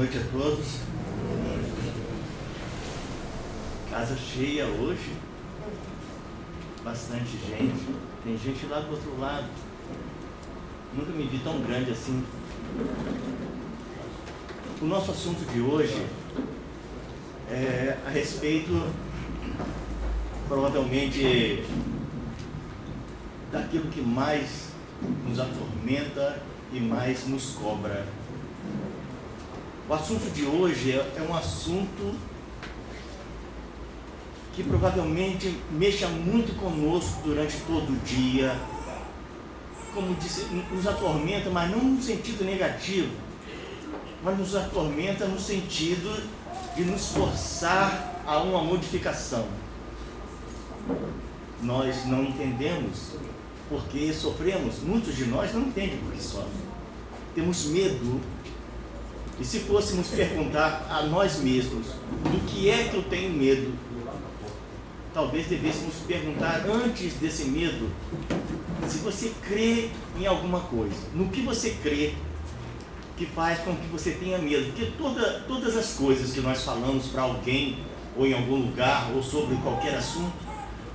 noite a todos. Casa cheia hoje. Bastante gente. Tem gente lá do outro lado. Nunca me vi tão grande assim. O nosso assunto de hoje é a respeito, provavelmente, daquilo que mais nos atormenta e mais nos cobra. O assunto de hoje é um assunto que provavelmente mexa muito conosco durante todo o dia. Como disse, nos atormenta, mas não no sentido negativo, mas nos atormenta no sentido de nos forçar a uma modificação. Nós não entendemos porque sofremos, muitos de nós não entendem por que sofrem. Temos medo. E se fôssemos perguntar a nós mesmos do que é que eu tenho medo, talvez devêssemos perguntar antes desse medo se você crê em alguma coisa. No que você crê que faz com que você tenha medo? Porque todas as coisas que nós falamos para alguém, ou em algum lugar, ou sobre qualquer assunto,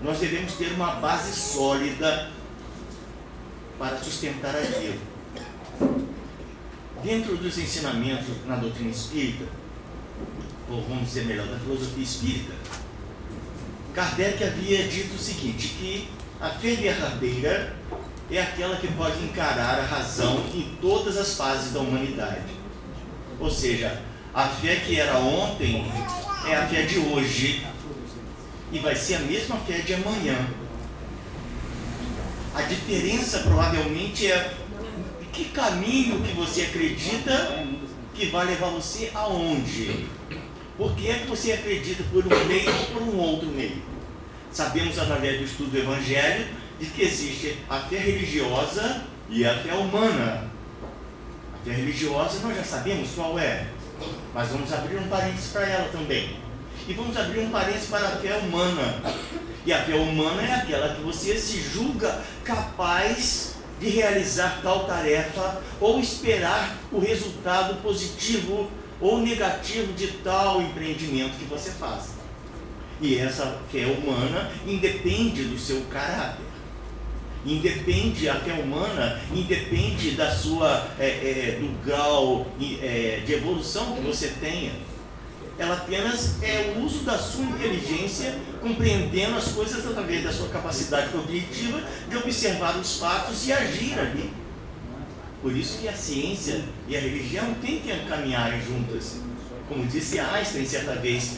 nós devemos ter uma base sólida para sustentar aquilo. Dentro dos ensinamentos na doutrina espírita, ou vamos dizer melhor, da filosofia espírita, Kardec havia dito o seguinte, que a fé verdadeira é aquela que pode encarar a razão em todas as fases da humanidade. Ou seja, a fé que era ontem é a fé de hoje e vai ser a mesma fé de amanhã. A diferença provavelmente é que caminho que você acredita que vai levar você aonde. Por que é que você acredita por um meio ou por um outro meio? Sabemos através do estudo do Evangelho de que existe a fé religiosa e a fé humana. A fé religiosa nós já sabemos qual é, mas vamos abrir um parênteses para ela também. E vamos abrir um parênteses para a fé humana. E a fé humana é aquela que você se julga capaz de realizar tal tarefa ou esperar o resultado positivo ou negativo de tal empreendimento que você faz. E essa fé humana independe do seu caráter. A fé humana independe da sua, do grau de evolução que você tenha. Ela apenas é o uso da sua inteligência, compreendendo as coisas através da sua capacidade cognitiva de observar os fatos e agir ali. Por isso que a ciência e a religião têm que caminhar juntas. Como disse Einstein certa vez,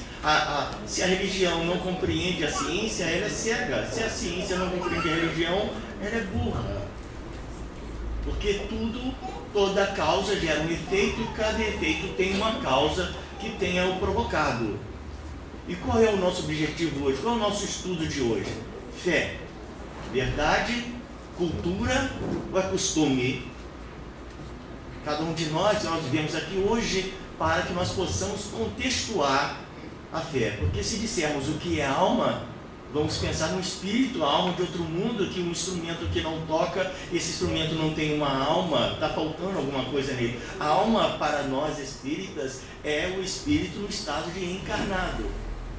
se a religião não compreende a ciência, ela é cega. Se a ciência não compreende a religião, ela é burra. Porque toda causa gera um efeito e cada efeito tem uma causa que tenha o provocado. E qual é o nosso objetivo hoje? Qual é o nosso estudo de hoje? Fé, verdade, cultura ou é costume? Cada um de nós vivemos aqui hoje para que nós possamos contextuar a fé. Porque se dissermos o que é alma, vamos pensar no espírito, a alma de outro mundo, que um instrumento que não toca, esse instrumento não tem uma alma, está faltando alguma coisa nele. A alma para nós espíritas é o espírito no estado de encarnado,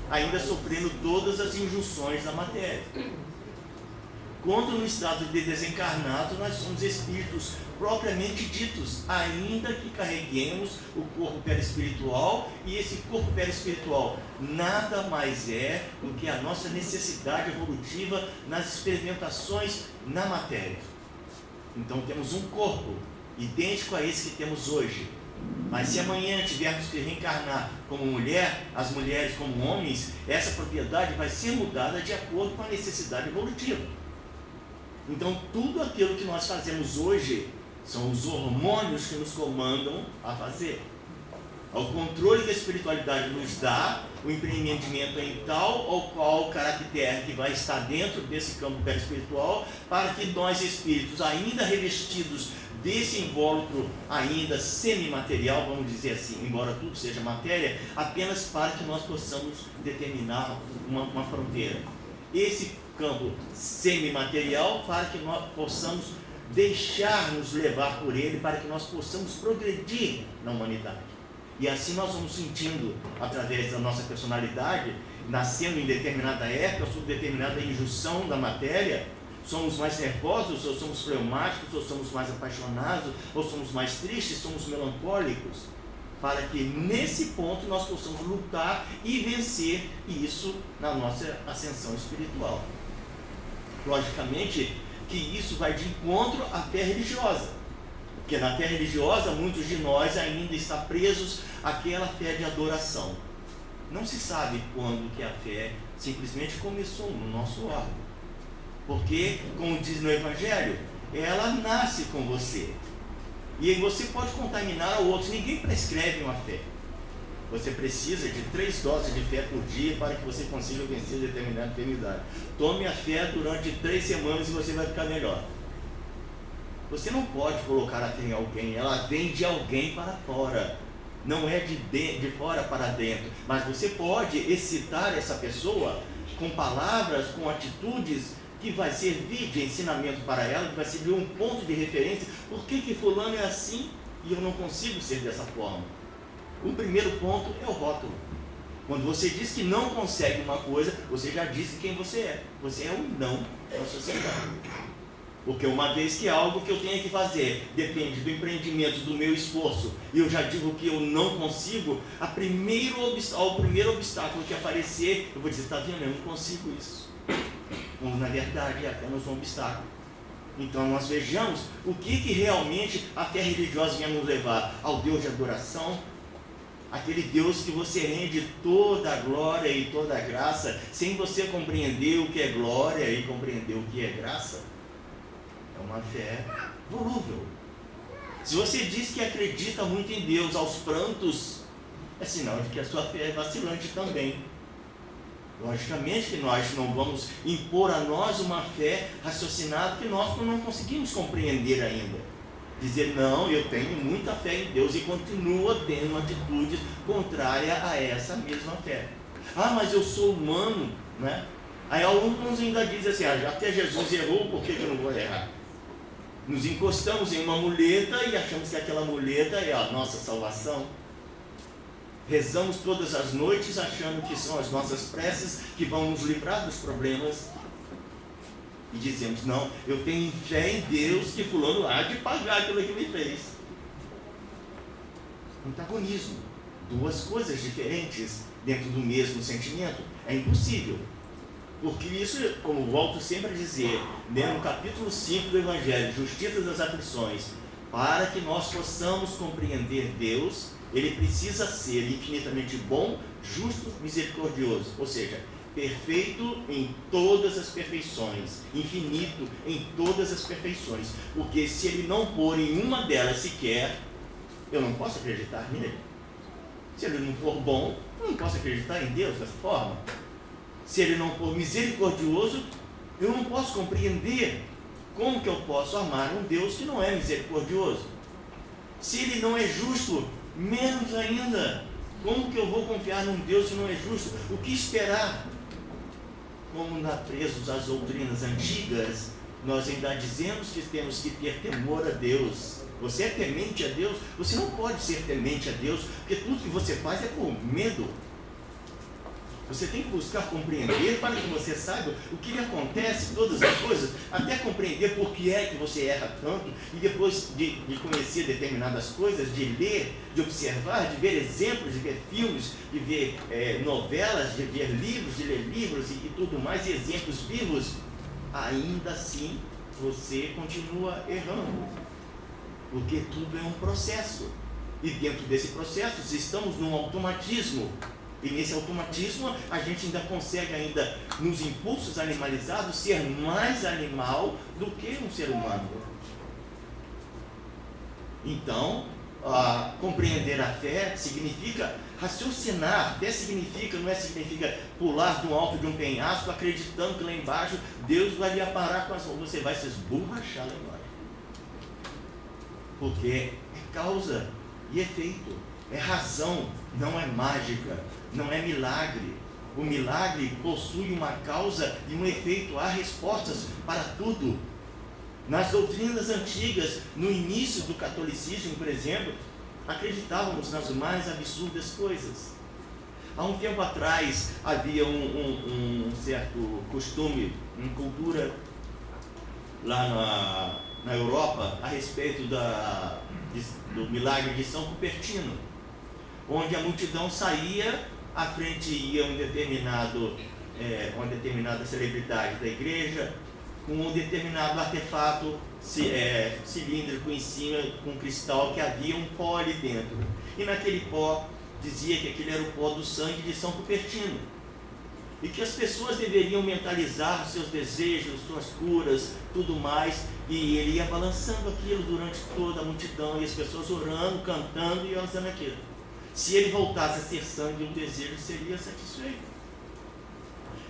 ainda sofrendo todas as injunções da matéria. Quando no estado de desencarnado, nós somos espíritos propriamente ditos, ainda que carreguemos o corpo perispiritual, e esse corpo perispiritual nada mais é do que a nossa necessidade evolutiva nas experimentações na matéria. Então temos um corpo idêntico a esse que temos hoje, mas se amanhã tivermos que reencarnar como mulher, as mulheres como homens, essa propriedade vai ser mudada de acordo com a necessidade evolutiva. Então tudo aquilo que nós fazemos hoje são os hormônios que nos comandam a fazer. O controle que a espiritualidade nos dá, o empreendimento em tal ou qual caractere que vai estar dentro desse campo perispiritual, para que nós espíritos, ainda revestidos desse invólucro ainda semimaterial, vamos dizer assim, embora tudo seja matéria, apenas para que nós possamos determinar uma fronteira. Esse campo semimaterial, para que nós possamos deixar-nos levar por ele, para que nós possamos progredir na humanidade. E assim nós vamos sentindo, através da nossa personalidade, nascendo em determinada época, sob determinada injunção da matéria, somos mais nervosos, ou somos fleumáticos, ou somos mais apaixonados, ou somos mais tristes, somos melancólicos, para que nesse ponto nós possamos lutar e vencer isso na nossa ascensão espiritual. Logicamente que isso vai de encontro à fé religiosa, porque na fé religiosa muitos de nós ainda estão presos àquela fé de adoração. Não se sabe quando que a fé simplesmente começou no nosso órgão, porque, como diz no Evangelho, ela nasce com você, e você pode contaminar outros. Ninguém prescreve uma fé. Você precisa de 3 doses de fé por dia para que você consiga vencer determinada enfermidade. Tome a fé durante 3 semanas e você vai ficar melhor. Você não pode colocar a fé em alguém, ela vem de alguém para fora, não é de fora para dentro. Mas você pode excitar essa pessoa com palavras, com atitudes que vai servir de ensinamento para ela, que vai servir um ponto de referência. Por que fulano é assim e eu não consigo ser dessa forma? O primeiro ponto é o rótulo. Quando você diz que não consegue uma coisa, você já disse quem você é. Você é um não na sociedade. Porque uma vez que algo que eu tenho que fazer depende do empreendimento, do meu esforço, e eu já digo que eu não consigo, ao primeiro obstáculo que aparecer, eu vou dizer, está vendo, eu não consigo isso. Quando na verdade é apenas um obstáculo. Então nós vejamos o que realmente a fé religiosa vinha nos levar: ao Deus de adoração, aquele Deus que você rende toda a glória e toda a graça, sem você compreender o que é glória e compreender o que é graça. É uma fé volúvel. Se você diz que acredita muito em Deus aos prantos, é sinal de que a sua fé é vacilante também. Logicamente que nós não vamos impor a nós uma fé raciocinada que nós não conseguimos compreender ainda. Dizer, não, eu tenho muita fé em Deus, e continua tendo atitudes contrárias a essa mesma fé. Ah, mas eu sou humano, né? Aí alguns ainda dizem assim, até Jesus errou, por que eu não vou errar? Nos encostamos em uma muleta e achamos que aquela muleta é a nossa salvação. Rezamos todas as noites achando que são as nossas preces que vão nos livrar dos problemas. E dizemos, não, eu tenho fé em Deus que fulano há de pagar aquilo que me fez. Antagonismo. 2 coisas diferentes dentro do mesmo sentimento. É impossível. Porque isso, como volto sempre a dizer, no capítulo 5 do Evangelho, Justiça das Aflições, para que nós possamos compreender Deus, Ele precisa ser infinitamente bom, justo, misericordioso, ou seja, perfeito em todas as perfeições, infinito em todas as perfeições, porque se Ele não pôr em uma delas sequer, eu não posso acreditar nele. Se Ele não for bom, eu não posso acreditar em Deus dessa forma. Se Ele não for misericordioso, eu não posso compreender como que eu posso amar um Deus que não é misericordioso. Se Ele não é justo, menos ainda, como que eu vou confiar num Deus que não é justo? O que esperar? Como presos às doutrinas antigas, nós ainda dizemos que temos que ter temor a Deus. Você é temente a Deus? Você não pode ser temente a Deus, porque tudo que você faz é por medo. Você tem que buscar compreender para que você saiba o que lhe acontece, todas as coisas, até compreender por que é que você erra tanto, e depois de conhecer determinadas coisas, de ler, de observar, de ver exemplos, de ver filmes, de ver novelas, de ver livros, de ler livros e tudo mais, e exemplos vivos, ainda assim você continua errando, porque tudo é um processo, e dentro desse processo estamos num automatismo. E nesse automatismo a gente ainda consegue, nos impulsos animalizados, ser mais animal do que um ser humano. Então, compreender a fé significa raciocinar. Fé significa pular do alto de um penhasco acreditando que lá embaixo Deus vai lhe aparar com as mãos. Você vai se esborrachar lá embaixo. Porque é causa e efeito. É razão, não é mágica, não é milagre. O milagre possui uma causa e um efeito, há respostas para tudo. Nas doutrinas antigas, no início do catolicismo, por exemplo, acreditávamos nas mais absurdas coisas. Há um tempo atrás havia um certo costume, uma cultura lá na Europa a respeito do milagre de São Cupertino, onde a multidão saía, à frente ia uma determinada celebridade da igreja, com um determinado artefato cilíndrico em cima, com cristal, que havia um pó ali dentro. E naquele pó dizia que aquele era o pó do sangue de São Cupertino. E que as pessoas deveriam mentalizar os seus desejos, suas curas, tudo mais. E ele ia balançando aquilo durante toda a multidão, e as pessoas orando, cantando e lançando aquilo. Se ele voltasse a ser sangue, o desejo seria satisfeito.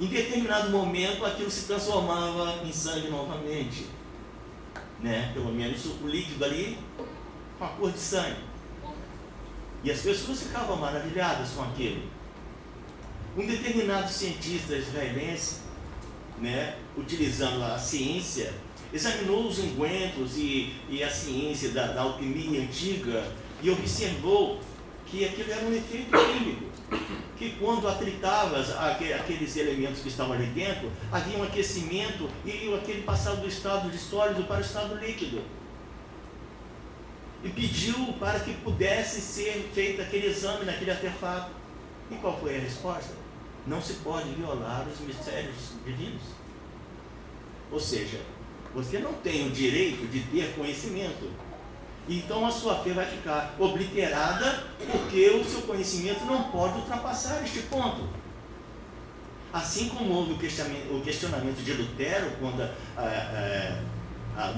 Em determinado momento, aquilo se transformava em sangue novamente, né? Pelo menos o líquido ali, com a cor de sangue. E as pessoas ficavam maravilhadas com aquilo. Um determinado cientista israelense, né, utilizando a ciência, examinou os ungüentos e a ciência da alquimia antiga e observou que aquilo era um efeito químico, que quando atritava aqueles elementos que estavam ali dentro, havia um aquecimento e aquele passava do estado de sólido para o estado líquido. E pediu para que pudesse ser feito aquele exame naquele artefato. E qual foi a resposta? Não se pode violar os mistérios divinos. Ou seja, você não tem o direito de ter conhecimento. Então a sua fé vai ficar obliterada, porque o seu conhecimento não pode ultrapassar este ponto. Assim como houve o questionamento de Lutero, quando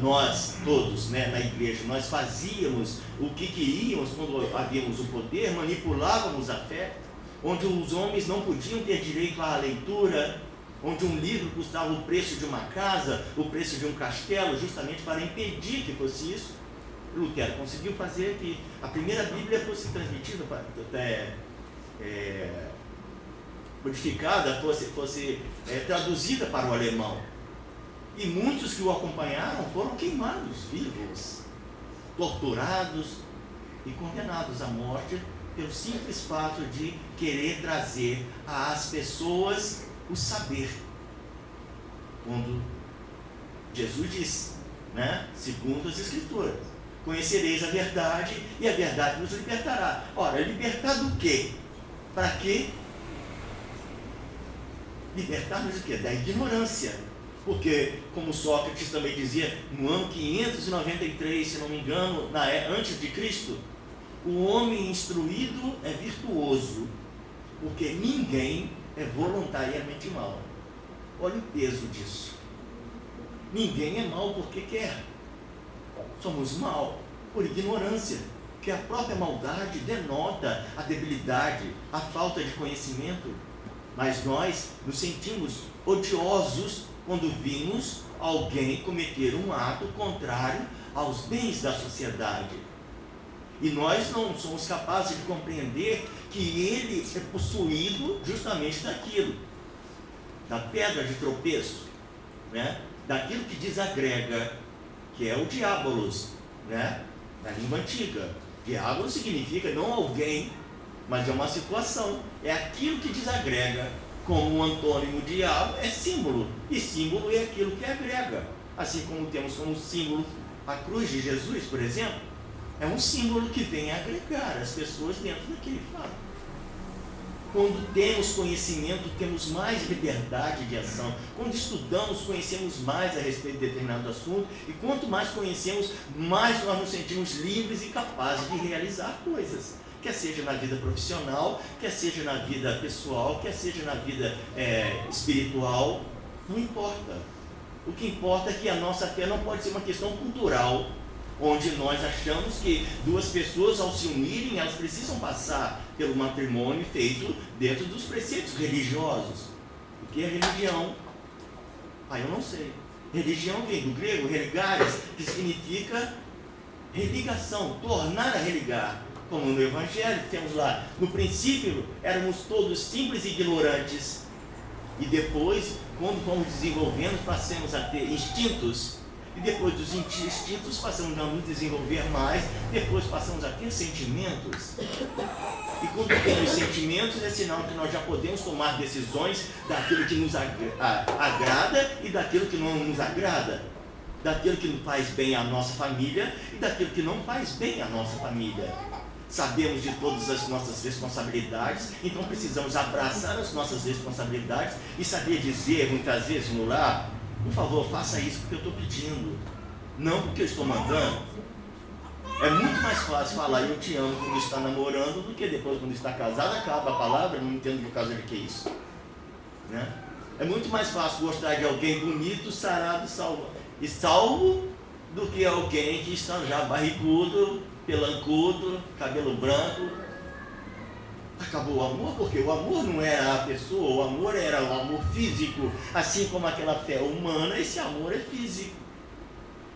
nós todos, né, na igreja, nós fazíamos o que queríamos quando havíamos o poder, manipulávamos a fé, onde os homens não podiam ter direito à leitura, onde um livro custava o preço de uma casa, o preço de um castelo, justamente para impedir que fosse isso. Lutero conseguiu fazer que a primeira Bíblia fosse transmitida, modificada, fosse traduzida para o alemão. E muitos que o acompanharam foram queimados vivos, torturados e condenados à morte pelo simples fato de querer trazer às pessoas o saber. Quando Jesus disse, né, segundo as Escrituras, conhecereis a verdade e a verdade vos libertará. Ora, libertar do quê? Para quê? Libertar-nos do quê? Da ignorância. Porque, como Sócrates também dizia, no ano 593, se não me engano, antes de Cristo, o homem instruído é virtuoso, porque ninguém é voluntariamente mau. Olha o peso disso. Ninguém é mau porque quer. Somos mal por ignorância, que a própria maldade denota a debilidade, a falta de conhecimento. Mas nós nos sentimos odiosos quando vimos alguém cometer um ato contrário aos bens da sociedade. E nós não somos capazes de compreender que ele é possuído justamente daquilo, da pedra de tropeço, né? Daquilo que desagrega, que é o diabolos, né? Na língua antiga. Diabolos significa não alguém, mas é uma situação, é aquilo que desagrega. Como um antônimo diabo é símbolo, e símbolo é aquilo que agrega. Assim como temos como símbolo a cruz de Jesus, por exemplo, é um símbolo que vem agregar as pessoas dentro daquele fato. Quando temos conhecimento, temos mais liberdade de ação. Quando estudamos, conhecemos mais a respeito de determinado assunto, e quanto mais conhecemos, mais nós nos sentimos livres e capazes de realizar coisas. Quer seja na vida profissional, quer seja na vida pessoal, quer seja na vida espiritual, não importa. O que importa é que a nossa fé não pode ser uma questão cultural, onde nós achamos que duas pessoas, ao se unirem, elas precisam passar pelo matrimônio feito dentro dos preceitos religiosos. O que é religião? Eu não sei. Religião vem do grego religares, que significa religação, tornar a religar. Como no Evangelho, temos lá, no princípio éramos todos simples e ignorantes, e depois, quando fomos desenvolvendo, passamos a ter instintos, e depois dos instintos passamos a nos desenvolver mais, depois passamos a ter sentimentos. E quando temos sentimentos, é sinal que nós já podemos tomar decisões daquilo que nos agrada e daquilo que não nos agrada, daquilo que faz bem à nossa família e daquilo que não faz bem à nossa família. Sabemos de todas as nossas responsabilidades, então precisamos abraçar as nossas responsabilidades e saber dizer, muitas vezes no lar: por favor, faça isso porque eu estou pedindo, não porque eu estou mandando. É muito mais fácil falar eu te amo quando está namorando do que depois quando está casado. Acaba a palavra, não entendo por causa de que isso, né? É muito mais fácil gostar de alguém bonito, sarado e salvo do que alguém que está já barrigudo, pelancudo, cabelo branco. Acabou o amor, porque o amor não era a pessoa, o amor era o amor físico. Assim como aquela fé humana, esse amor é físico.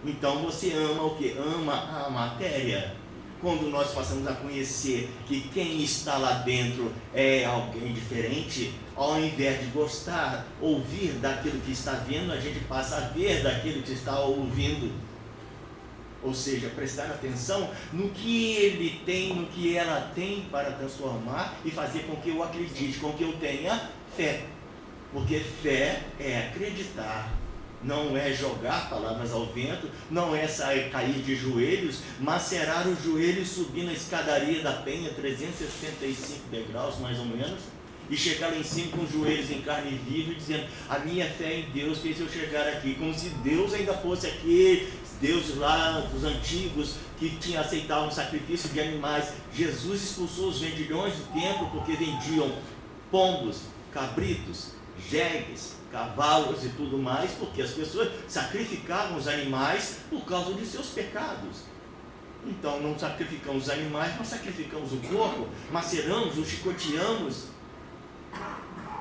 Então você ama o que? Ama a matéria. Quando nós passamos a conhecer que quem está lá dentro é alguém diferente, ao invés de gostar, ouvir daquilo que está vendo, a gente passa a ver daquilo que está ouvindo. Ou seja, prestar atenção no que ele tem, no que ela tem para transformar e fazer com que eu acredite, com que eu tenha fé. Porque fé é acreditar, não é jogar palavras ao vento, não é cair de joelhos, macerar os joelhos, subir na escadaria da Penha, 365 degraus mais ou menos, e chegar lá em cima com os joelhos em carne viva, dizendo: a minha fé em Deus fez eu chegar aqui, como se Deus ainda fosse aquele Deus lá dos antigos que aceitavam o sacrifício de animais. Jesus expulsou os vendilhões do templo porque vendiam pombos, cabritos, jegues, cavalos e tudo mais, porque as pessoas sacrificavam os animais por causa de seus pecados. Então não sacrificamos os animais, nós sacrificamos o corpo, maceramos, o chicoteamos,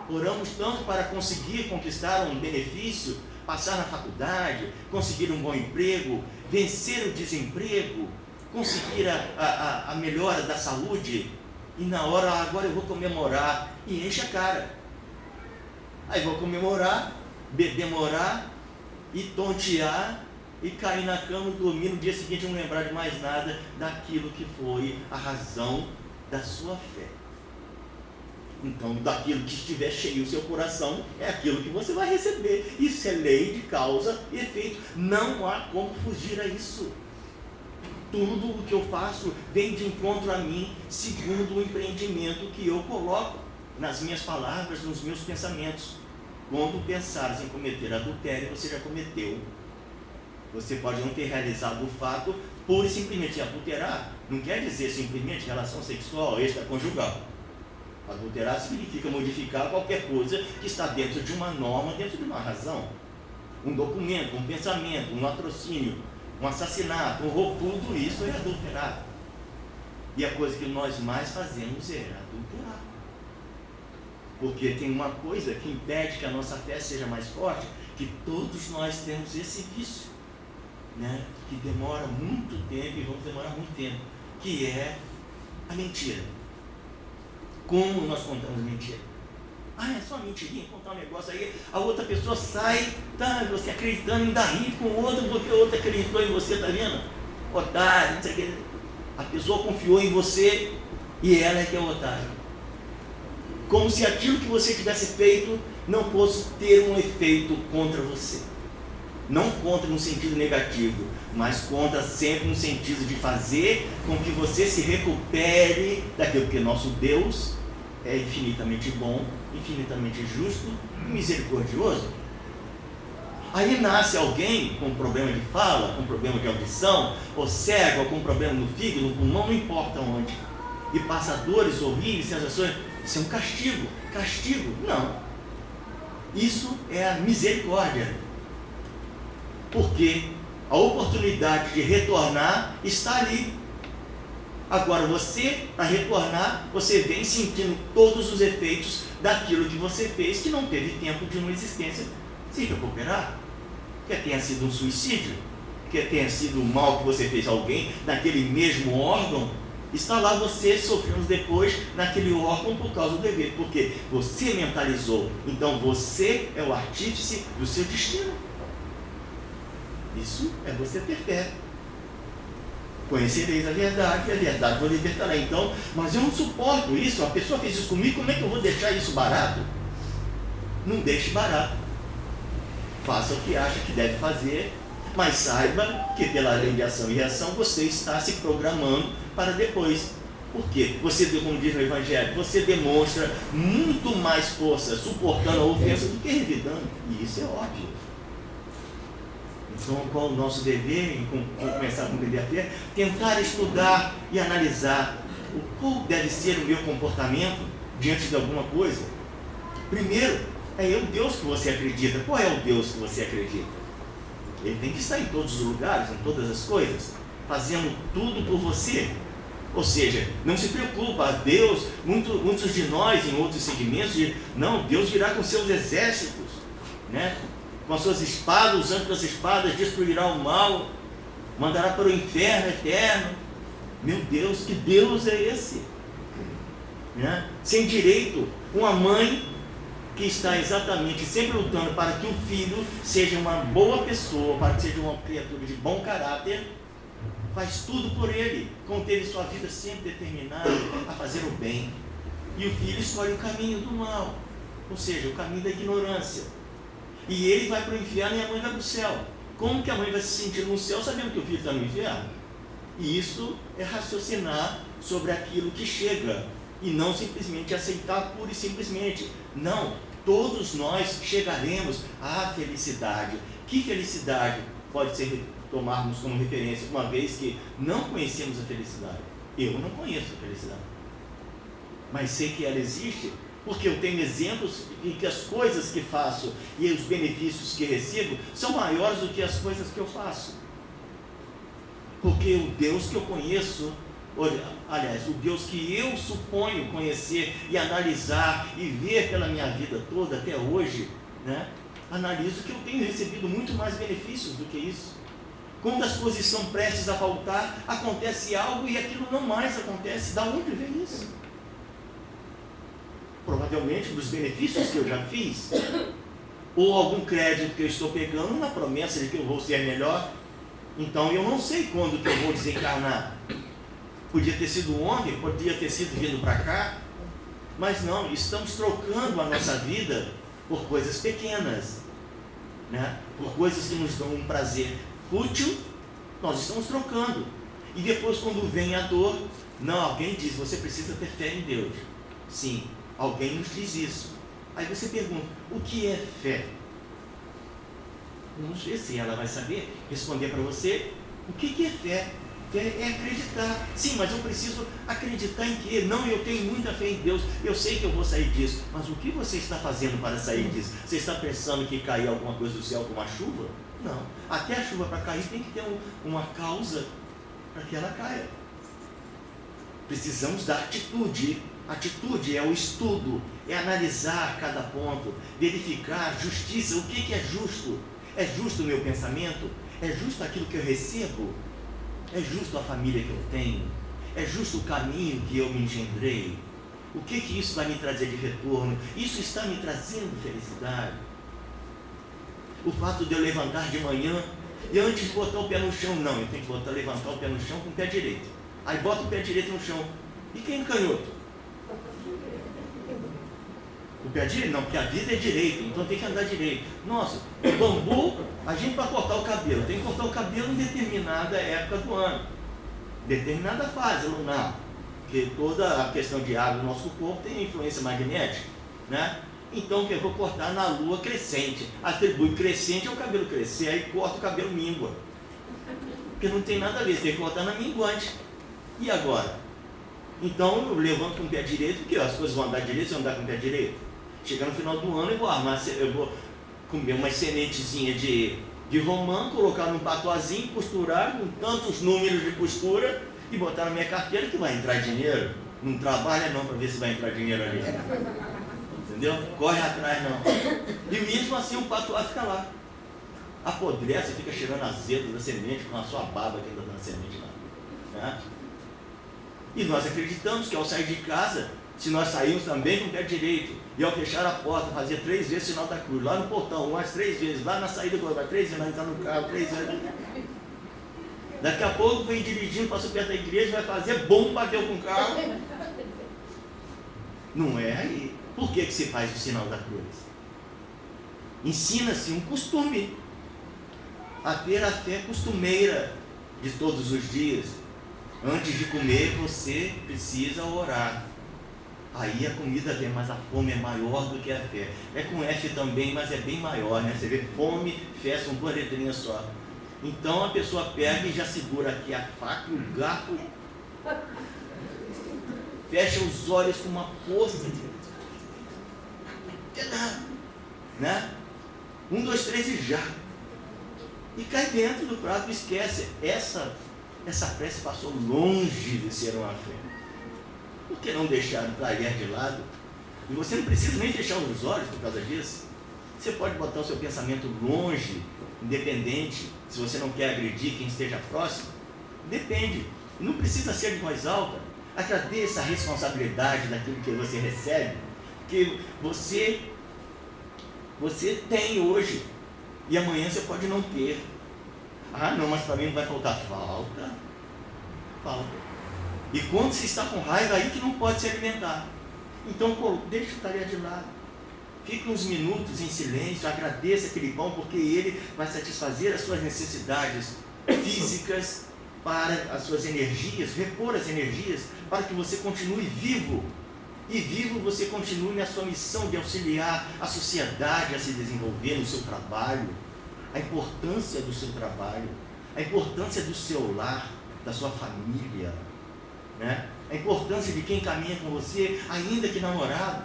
oramos tanto para conseguir conquistar um benefício, passar na faculdade, conseguir um bom emprego, vencer o desemprego, conseguir a melhora da saúde, e na hora, agora eu vou comemorar, e enche a cara. Aí vou comemorar, demorar e tontear e cair na cama e dormir, no dia seguinte não lembrar de mais nada daquilo que foi a razão da sua fé. Então, daquilo que estiver cheio o seu coração, é aquilo que você vai receber. Isso é lei de causa e efeito. Não há como fugir a isso. Tudo o que eu faço vem de encontro a mim, segundo o empreendimento que eu coloco nas minhas palavras, nos meus pensamentos. Quando pensares em cometer adultério, você já cometeu. Você pode não ter realizado o fato pura e simplesmente. Adulterar não quer dizer simplesmente relação sexual extraconjugal. Adulterar significa modificar qualquer coisa que está dentro de uma norma, dentro de uma razão. Um documento, um pensamento, um latrocínio, um assassinato, um roubo, tudo isso é adulterar. E a coisa que nós mais fazemos é adulterar. Porque tem uma coisa que impede que a nossa fé seja mais forte, que todos nós temos esse vício, né? Que demora muito tempo e vamos demorar muito tempo, que é a mentira. Como nós contamos mentira? Ah, é só uma mentirinha, contar um negócio aí, a outra pessoa sai, tá, você acreditando, ainda ri com o outro, porque o outro acreditou em você, tá vendo? Otário, não sei o que. A pessoa confiou em você e ela é que é o otário. Como se aquilo que você tivesse feito não fosse ter um efeito contra você. Não contra no sentido negativo, mas contra sempre no sentido de fazer com que você se recupere daquilo, porque nosso Deus é infinitamente bom, infinitamente justo e misericordioso. Aí nasce alguém com problema de fala, com problema de audição, ou cego, ou com problema no fígado, no pulmão, não importa onde, e passa dores horríveis, sensações. Isso é um castigo. Castigo? Não. Isso é a misericórdia. Porque a oportunidade de retornar está ali. Agora você, para retornar, você vem sentindo todos os efeitos daquilo que você fez, que não teve tempo de uma existência se recuperar. Quer tenha sido um suicídio, quer tenha sido o mal que você fez a alguém, naquele mesmo órgão, está lá você sofrendo depois naquele órgão por causa do dever, porque você mentalizou. Então você é o artífice do seu destino. Isso é você ter fé. Conhecereis a verdade e a verdade vos libertará. Então, mas eu não suporto isso, a pessoa fez isso comigo, como é que eu vou deixar isso barato? Não deixe barato. Faça o que acha que deve fazer, mas saiba que pela lei de ação e reação você está se programando para depois. Por quê? Você, como diz no Evangelho, você demonstra muito mais força suportando a ofensa do que revidando. E isso é óbvio. Então, qual o nosso dever, em começar a compreender a fé? Tentar estudar e analisar qual deve ser o meu comportamento diante de alguma coisa. Primeiro, é o Deus que você acredita. Qual é o Deus que você acredita? Ele tem que estar em todos os lugares, em todas as coisas, fazendo tudo por você. Ou seja, não se preocupa, Deus, muitos de nós em outros segmentos, não, Deus virá com seus exércitos, né? Com as suas espadas, usando das espadas, destruirá o mal, mandará para o inferno eterno. Meu Deus, que Deus é esse? Né? Sem direito, uma mãe que está exatamente sempre lutando para que o filho seja uma boa pessoa, para que seja uma criatura de bom caráter, faz tudo por ele, conteve sua vida sempre determinada a fazer o bem. E o filho escolhe o caminho do mal, ou seja, o caminho da ignorância. E ele vai para o inferno e a mãe vai para o céu. Como que a mãe vai se sentir no céu sabendo que o filho está no inferno? E isso é raciocinar sobre aquilo que chega, e não simplesmente aceitar pura e simplesmente. Não, todos nós chegaremos à felicidade. Que felicidade pode ser tomarmos como referência, uma vez que não conhecemos a felicidade? Eu não conheço a felicidade, mas sei que ela existe, porque eu tenho exemplos em que as coisas que faço e os benefícios que recebo são maiores do que as coisas que eu faço. Porque o Deus que eu conheço, aliás, o Deus que eu suponho conhecer e analisar e ver pela minha vida toda até hoje, né, analiso que eu tenho recebido muito mais benefícios do que isso. Quando as coisas estão prestes a faltar, acontece algo e aquilo não mais acontece. Da onde vem isso? Provavelmente dos benefícios que eu já fiz, ou algum crédito que eu estou pegando na promessa de que eu vou ser melhor. Então eu não sei quando que eu vou desencarnar. Podia ter sido ontem, podia ter sido vindo para cá, mas não, estamos trocando a nossa vida por coisas pequenas, né? Por coisas que nos dão um prazer útil, nós estamos trocando. E depois, quando vem a dor, não, alguém diz, você precisa ter fé em Deus. Sim, alguém nos diz isso. Aí você pergunta, o que é fé? Não sei se ela vai saber responder para você. O que é fé? Fé é acreditar. Sim, mas eu preciso acreditar em quê? Não, eu tenho muita fé em Deus, eu sei que eu vou sair disso. Mas o que você está fazendo para sair disso? Você está pensando que cair alguma coisa do céu como a chuva? Não. Até a chuva para cair tem que ter uma causa para que ela caia. Precisamos da atitude. Atitude é o estudo, é analisar cada ponto, verificar justiça. O que é justo? É justo o meu pensamento? É justo aquilo que eu recebo? É justo a família que eu tenho? É justo o caminho que eu me engendrei? O que isso vai me trazer de retorno? Isso está me trazendo felicidade? O fato de eu levantar de manhã e antes de botar o pé no chão, não, eu tenho que levantar o pé no chão com o pé direito. Aí bota o pé direito no chão. E quem no canhoto? O pé direito? Não, porque a vida é direito, então tem que andar direito. Nossa, o bambu, a gente para cortar o cabelo, tem que cortar o cabelo em determinada época do ano, determinada fase lunar, porque toda a questão de água no nosso corpo tem influência magnética, né? Então que eu vou cortar na lua crescente, atribui crescente ao cabelo crescer, aí corta o cabelo míngua, porque não tem nada a ver, você tem que cortar na minguante. E agora? Então eu levanto com o pé direito, porque as coisas vão andar direito se eu andar com o pé direito. Chegar no final do ano eu vou comer uma sementezinha de romã, colocar num patuazinho, costurar com tantos números de costura e botar na minha carteira que vai entrar dinheiro. Não trabalha não para ver se vai entrar dinheiro ali. Entendeu? Corre atrás não. E mesmo assim o patuá fica lá. Apodrece, fica cheirando azedo da semente com a sua baba que ainda está na semente lá. Né? E nós acreditamos que ao sair de casa, Se nós saímos também com o pé direito, e ao fechar a porta, fazia 3 vezes o sinal da cruz, lá no portão, mais 3 vezes, lá na saída do lugar, 3 vezes, nós entrar no carro, 3 vezes. Daqui a pouco vem dirigindo, passou perto da igreja, vai fazer, bom, bateu com o carro. Não é aí. Por que se faz o sinal da cruz? Ensina-se um costume a ter a fé costumeira de todos os dias. Antes de comer, você precisa orar. Aí a comida vem, mas a fome é maior do que a fé. É com F também, mas é bem maior, né? Você vê fome, fé, são 2 letrinhas só. Então a pessoa pega e já segura aqui a faca e o garfo, fecha os olhos com uma força, né? 1, 2, 3 e já. E cai dentro do prato e esquece. Essa prece passou longe de ser uma fé. Por que não deixar o talher de lado? E você não precisa nem fechar os olhos por causa disso. Você pode botar o seu pensamento longe, independente, se você não quer agredir quem esteja próximo. Depende. Não precisa ser de voz alta. Agradeça a responsabilidade daquilo que você recebe, que você tem hoje, e amanhã você pode não ter. Ah, não, mas para mim não vai faltar. Falta. E quando você está com raiva, aí que não pode se alimentar. Então, deixa o talher de lado. Fique uns minutos em silêncio, agradeça aquele pão, porque ele vai satisfazer as suas necessidades físicas, para as suas energias, repor as energias, para que você continue vivo. E vivo você continue na sua missão de auxiliar a sociedade a se desenvolver no seu trabalho. A importância do seu trabalho, a importância do seu lar, da sua família, né? A importância de quem caminha com você, ainda que namorado.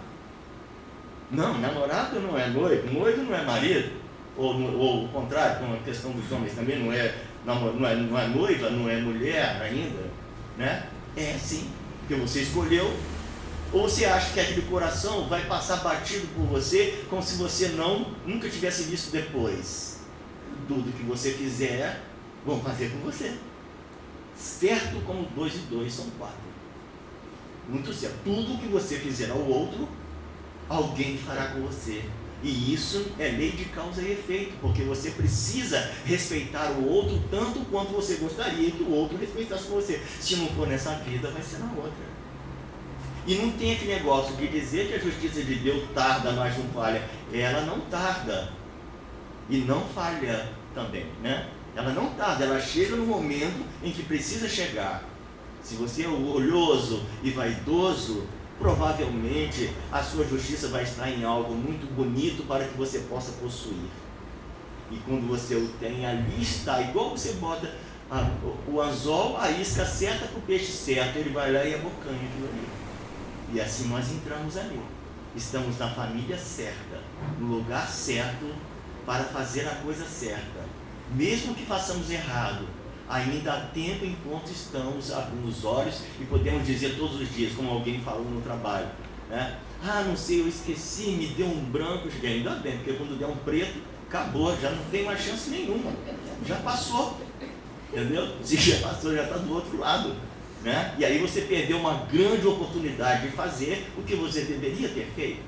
Não, namorado não é noivo, noivo não é marido, ou o contrário, com a questão dos homens também não é noiva, não é mulher ainda, né? É sim, porque você escolheu. Ou você acha que aquele coração vai passar batido por você, como se você nunca tivesse visto depois? Tudo que você fizer, vão fazer com você. Certo como 2 e 2 são 4. Muito certo. Tudo que você fizer ao outro, alguém fará com você. E isso é lei de causa e efeito, porque você precisa respeitar o outro tanto quanto você gostaria que o outro respeitasse você. Se não for nessa vida, vai ser na outra. E não tem aquele negócio de dizer que a justiça de Deus tarda, mas não falha. Ela não tarda e não falha também, né? Ela não tarda, ela chega no momento em que precisa chegar. Se você é orgulhoso e vaidoso, provavelmente a sua justiça vai estar em algo muito bonito para que você possa possuir. E quando você o tem, ali está, igual você bota o anzol, a isca certa para o peixe certo, ele vai lá e abocanha aquilo ali. E assim nós entramos ali. Estamos na família certa, no lugar certo, para fazer a coisa certa. Mesmo que façamos errado, ainda há tempo enquanto estamos abrindo os olhos e podemos dizer todos os dias, como alguém falou no trabalho, né? Ah, não sei, eu esqueci, me deu um branco, ainda bem, porque quando der um preto, acabou, já não tem mais chance nenhuma, já passou, entendeu? Se já passou, já está do outro lado, né? E aí você perdeu uma grande oportunidade de fazer o que você deveria ter feito.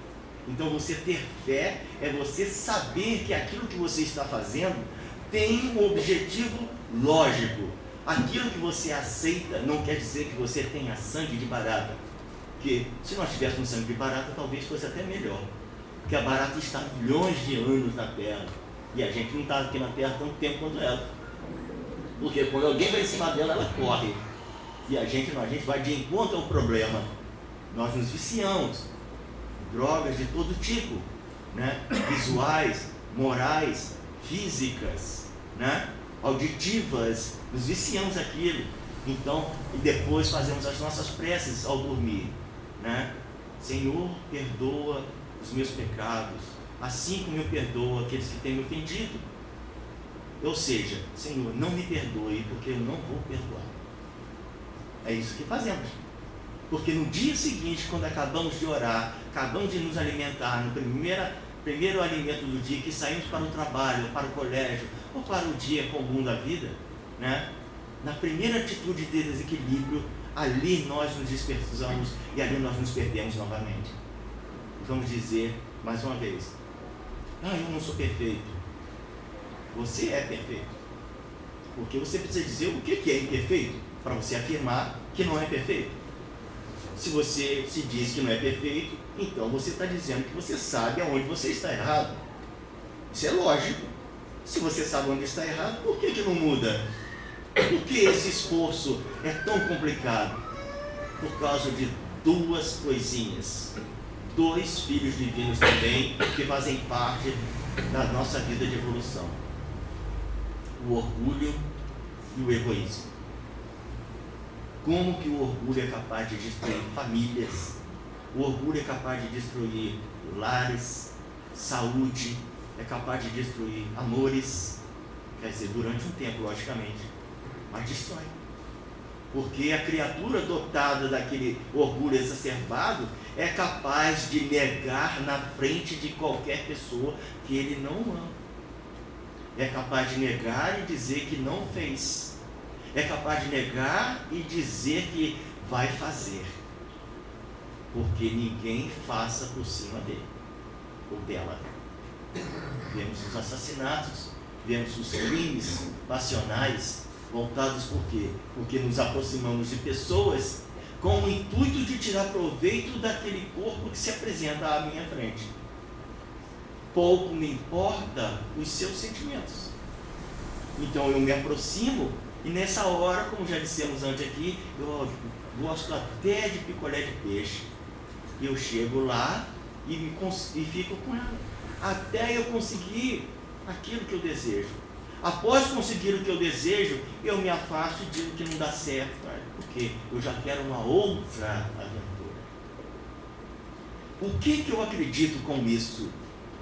Então você ter fé é você saber que aquilo que você está fazendo tem um objetivo lógico. Aquilo que você aceita não quer dizer que você tenha sangue de barata, porque se nós tivéssemos sangue de barata talvez fosse até melhor, porque a barata está há milhões de anos na Terra e a gente não está aqui na Terra tanto tempo quanto ela, porque quando alguém vai em cima dela, ela corre, e a gente vai de encontro ao problema. Nós nos viciamos, drogas de todo tipo, né? Visuais, morais, físicas, né? Auditivas, nos viciamos aquilo. Então, e depois fazemos as nossas preces ao dormir, né? Senhor, perdoa os meus pecados, assim como eu perdoo aqueles que têm me ofendido. Ou seja, Senhor, não me perdoe, porque eu não vou perdoar. É isso que fazemos. Porque no dia seguinte, quando acabamos de orar, acabamos de nos alimentar, no primeiro alimento do dia, que saímos para o trabalho, para o colégio, ou para o dia comum da vida, né? Na primeira atitude de desequilíbrio, ali nós nos dispersamos e ali nós nos perdemos novamente. Vamos dizer mais uma vez: eu não sou perfeito. Você é perfeito. Porque você precisa dizer o que é imperfeito para você afirmar que não é perfeito. Se você se diz que não é perfeito, então você está dizendo que você sabe aonde você está errado. Isso é lógico. Se você sabe onde está errado, por que não muda? Por que esse esforço é tão complicado? Por causa de duas coisinhas. Dois filhos divinos também, que fazem parte da nossa vida de evolução: o orgulho e o egoísmo. Como que o orgulho é capaz de destruir famílias? O orgulho é capaz de destruir lares, saúde, é capaz de destruir amores. Quer dizer, durante um tempo, logicamente, mas destrói. Porque a criatura dotada daquele orgulho exacerbado é capaz de negar na frente de qualquer pessoa que ele não ama. É capaz de negar e dizer que não fez. É capaz de negar e dizer que vai fazer. Porque ninguém faça por cima dele ou dela. Vemos os assassinatos, vemos os crimes passionais voltados por quê? Porque nos aproximamos de pessoas com o intuito de tirar proveito daquele corpo que se apresenta à minha frente. Pouco me importa os seus sentimentos. Então eu me aproximo e nessa hora, como já dissemos antes aqui, eu gosto até de picolé de peixe. Eu chego lá e fico com ela até eu conseguir aquilo que eu desejo. Após conseguir o que eu desejo, eu me afasto e digo que não dá certo, porque eu já quero uma outra aventura. O que eu acredito com isso?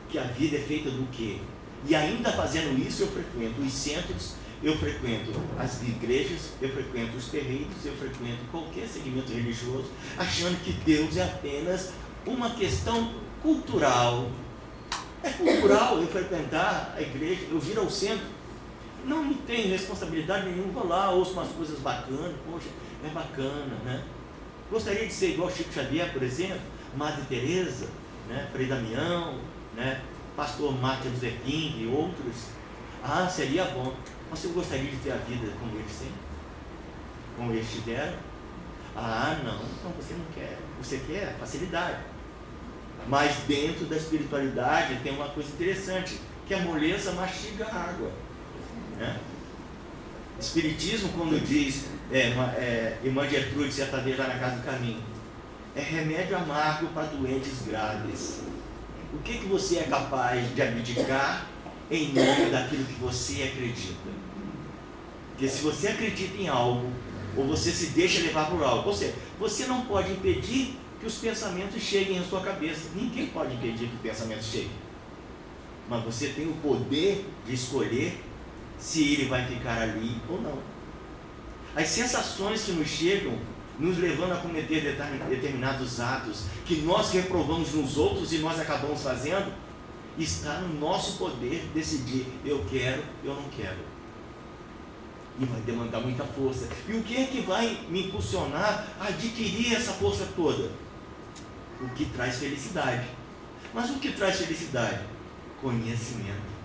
Que a vida é feita do quê? E ainda fazendo isso, eu frequento os centros, eu frequento as igrejas, eu frequento os terreiros, eu frequento qualquer segmento religioso, achando que Deus é apenas uma questão cultural. É cultural eu frequentar a igreja, eu vir ao centro. Não tenho responsabilidade nenhuma, vou lá, ouço umas coisas bacanas, poxa, é bacana, né? Gostaria de ser igual Chico Xavier, por exemplo, Madre Teresa, né? Frei Damião, né? Pastor Martin Luther King e outros. Seria bom. Mas eu gostaria de ter a vida como eles têm, como eles tiveram. Não, então você não quer. Você quer facilidade. Mas dentro da espiritualidade tem uma coisa interessante, que a moleza mastiga a água, né? Espiritismo, quando diz, irmã Gertrude, certa vez lá na Casa do Caminho, é remédio amargo para doentes graves. O que você é capaz de abdicar em nome daquilo que você acredita? Porque se você acredita em algo, ou você se deixa levar por algo, ou seja, você não pode impedir que os pensamentos cheguem à sua cabeça. Ninguém pode impedir que o pensamento chegue. Mas você tem o poder de escolher se ele vai ficar ali ou não. As sensações que nos chegam, nos levando a cometer determinados atos que nós reprovamos nos outros e nós acabamos fazendo, está no nosso poder decidir: eu quero, eu não quero. E vai demandar muita força. E o que é que vai me impulsionar a adquirir essa força toda? O que traz felicidade. Mas o que traz felicidade? Conhecimento.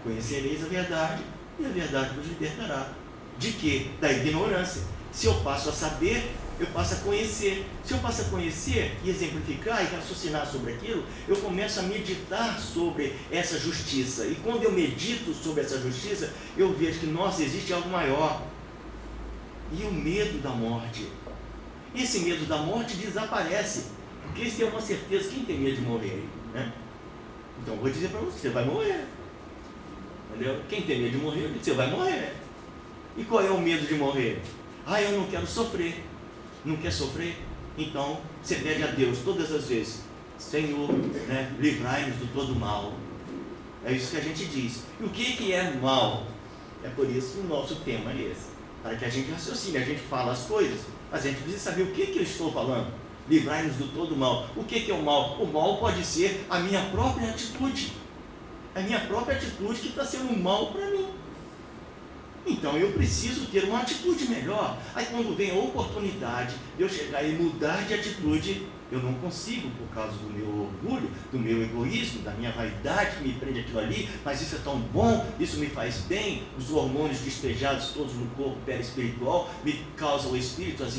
Conhecereis a verdade, e a verdade vos libertará. De quê? Da ignorância. Se eu passo a saber, eu passo a conhecer. Se eu passo a conhecer e exemplificar e raciocinar sobre aquilo, eu começo a meditar sobre essa justiça. E quando eu medito sobre essa justiça, eu vejo que, nossa, existe algo maior. E o medo da morte. Esse medo da morte desaparece. Porque isso é uma certeza. Quem tem medo de morrer? Né? Então eu vou dizer para você: você vai morrer. Entendeu? Quem tem medo de morrer, você vai morrer. E qual é o medo de morrer? Eu não quero sofrer. Não quer sofrer? Então você pede a Deus todas as vezes: Senhor, né, livrai-nos do todo mal. É isso que a gente diz. E o que é mal? É por isso que o nosso tema é esse, para que a gente raciocine, a gente fala as coisas, mas a gente precisa saber o que eu estou falando. Livrai-nos do todo mal. O que é o mal? O mal pode ser a minha própria atitude. A minha própria atitude que está sendo um mal para mim. Então eu preciso ter uma atitude melhor. Aí quando vem a oportunidade de eu chegar e mudar de atitude, eu não consigo por causa do meu orgulho, do meu egoísmo, da minha vaidade que me prende aquilo ali, mas isso é tão bom, isso me faz bem, os hormônios despejados todos no corpo perispiritual me causam o espírito, as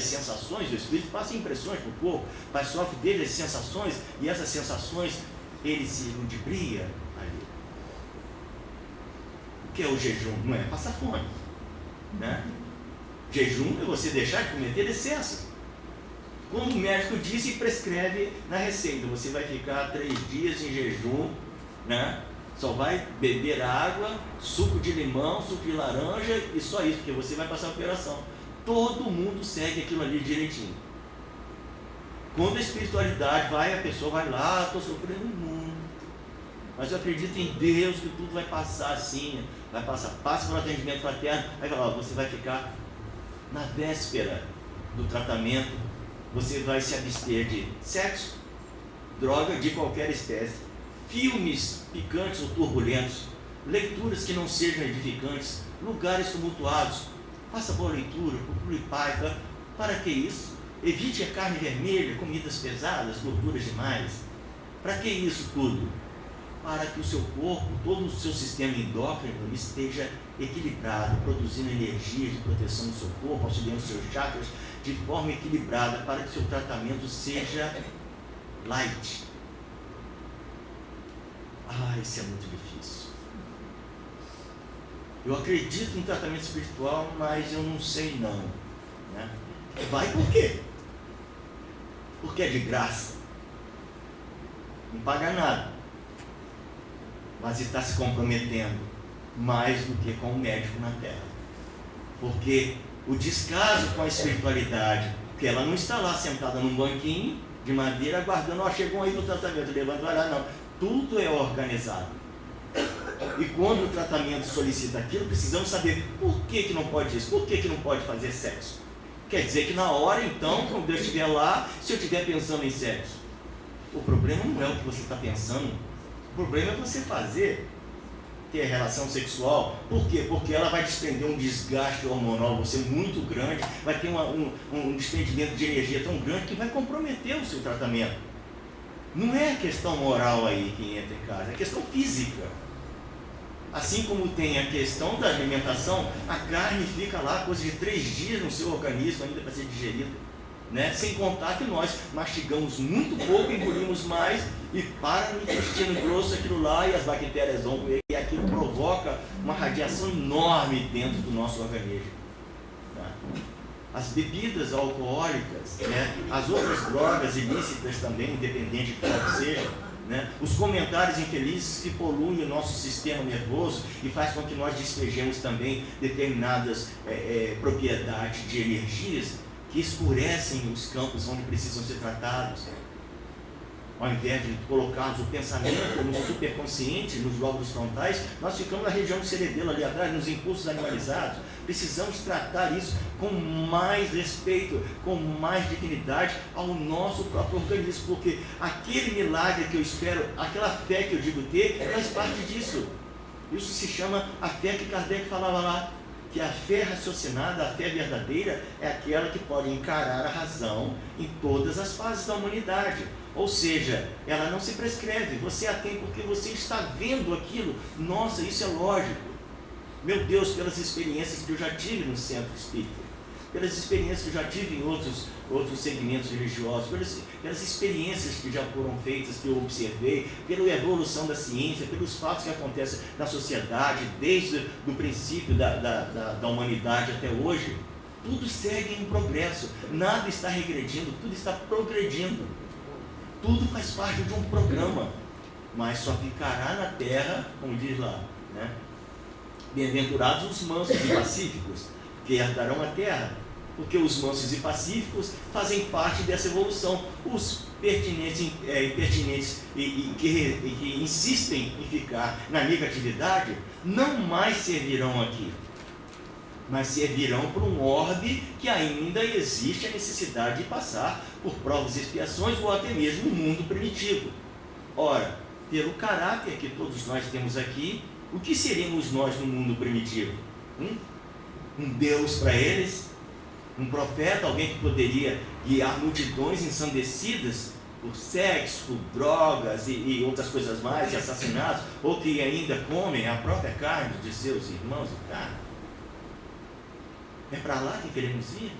sensações, o espírito passa impressões no corpo, mas sofre dele as sensações, e essas sensações ele se ludibria ali. O que é o jejum? Não é passar fome, né? Jejum é você deixar de cometer excesso. Como o médico diz e prescreve na receita, você vai ficar 3 dias em jejum, né? Só vai beber água, suco de limão, suco de laranja e só isso, porque você vai passar a operação. Todo mundo segue aquilo ali direitinho. Quando a espiritualidade vai, a pessoa vai lá, estou sofrendo muito, mas eu acredito em Deus que tudo vai passar assim, vai passar, passa pelo atendimento fraterno, aí fala, você vai ficar na véspera do tratamento, você vai se abster de sexo, droga de qualquer espécie, filmes picantes ou turbulentos, leituras que não sejam edificantes, lugares tumultuados. Faça boa leitura, procure paz. Para que isso? Evite a carne vermelha, comidas pesadas, gorduras demais. Para que isso tudo? Para que o seu corpo, todo o seu sistema endócrino esteja equilibrado, produzindo energia de proteção do seu corpo, auxiliando os seus chakras de forma equilibrada, para que o seu tratamento seja light. Isso é muito difícil. Eu acredito em tratamento espiritual, mas eu não sei não, né? Vai por quê? Porque é de graça, não paga nada, mas está se comprometendo mais do que com o médico na terra, porque o descaso com a espiritualidade, porque ela não está lá sentada num banquinho de madeira aguardando, chegou aí no tratamento, levanta, vai lá, não, tudo é organizado. E quando o tratamento solicita aquilo, precisamos saber por que não pode isso, por que não pode fazer sexo. Quer dizer que na hora então, quando Deus estiver lá, se eu estiver pensando em sexo, o problema não é o que você está pensando, o problema é você ter relação sexual. Por quê? Porque ela vai desprender um desgaste hormonal você muito grande, vai ter um desprendimento de energia tão grande que vai comprometer o seu tratamento. Não é questão moral aí que entra em casa, é questão física. Assim como tem a questão da alimentação, a carne fica lá coisa de 3 dias no seu organismo ainda para ser digerida, né? Sem contar que nós mastigamos muito pouco, engolimos mais e para no intestino grosso aquilo lá e as bactérias vão comer e aquilo provoca uma radiação enorme dentro do nosso organismo, né? As bebidas alcoólicas, né? As outras drogas ilícitas também, independente de qual que seja, né? Os comentários infelizes que poluem o nosso sistema nervoso e faz com que nós despejemos também determinadas propriedades de energias que escurecem os campos onde precisam ser tratados. Ao invés de colocarmos o pensamento no superconsciente, nos lóbulos frontais, nós ficamos na região do cerebelo ali atrás, nos impulsos animalizados. Precisamos tratar isso com mais respeito, com mais dignidade ao nosso próprio organismo, porque aquele milagre que eu espero, aquela fé que eu digo ter, faz parte disso. Isso se chama a fé que Kardec falava lá, que a fé raciocinada, a fé verdadeira, é aquela que pode encarar a razão em todas as fases da humanidade. Ou seja, ela não se prescreve, você a tem porque você está vendo aquilo. Nossa, isso é lógico. Meu Deus, pelas experiências que eu já tive no centro espírita, pelas experiências que eu já tive em outros segmentos religiosos, pelas experiências que já foram feitas, que eu observei, pela evolução da ciência, pelos fatos que acontecem na sociedade, desde o princípio da humanidade até hoje, tudo segue em progresso, nada está regredindo, tudo está progredindo, tudo faz parte de um programa, mas só ficará na terra, como diz lá, né? Bem-aventurados os mansos e pacíficos, que herdarão a terra, porque os mansos e pacíficos fazem parte dessa evolução. Os impertinentes e que insistem em ficar na negatividade, não mais servirão aqui, mas servirão para um orbe que ainda existe a necessidade de passar por provas e expiações, ou até mesmo um mundo primitivo. Ora, pelo caráter que todos nós temos aqui, o que seríamos nós no mundo primitivo? Um Deus para eles, um profeta, alguém que poderia guiar multidões ensandecidas por sexo, por drogas e outras coisas mais, e assassinatos, ou que ainda comem a própria carne de seus irmãos e carne. É para lá que queremos ir?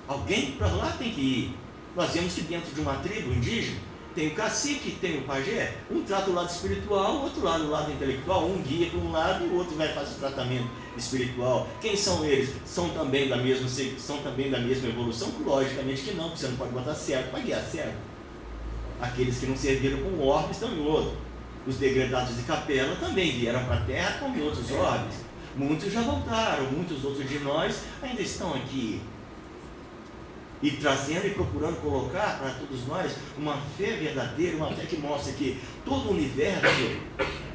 Alguém para lá tem que ir. Nós vemos que dentro de uma tribo indígena tem o cacique, tem o pajé. Um trata o lado espiritual, o outro lado o lado intelectual. Um guia para um lado e o outro vai fazer o tratamento espiritual. Quem são eles? São também da mesma evolução? Logicamente que não, porque você não pode botar cego para guiar cego. Aqueles que não serviram com orbes estão em outro. Os degradados de capela também vieram para a terra como outros orbes. Muitos já voltaram, muitos outros de nós ainda estão aqui. E trazendo e procurando colocar para todos nós uma fé verdadeira, uma fé que mostra que todo o universo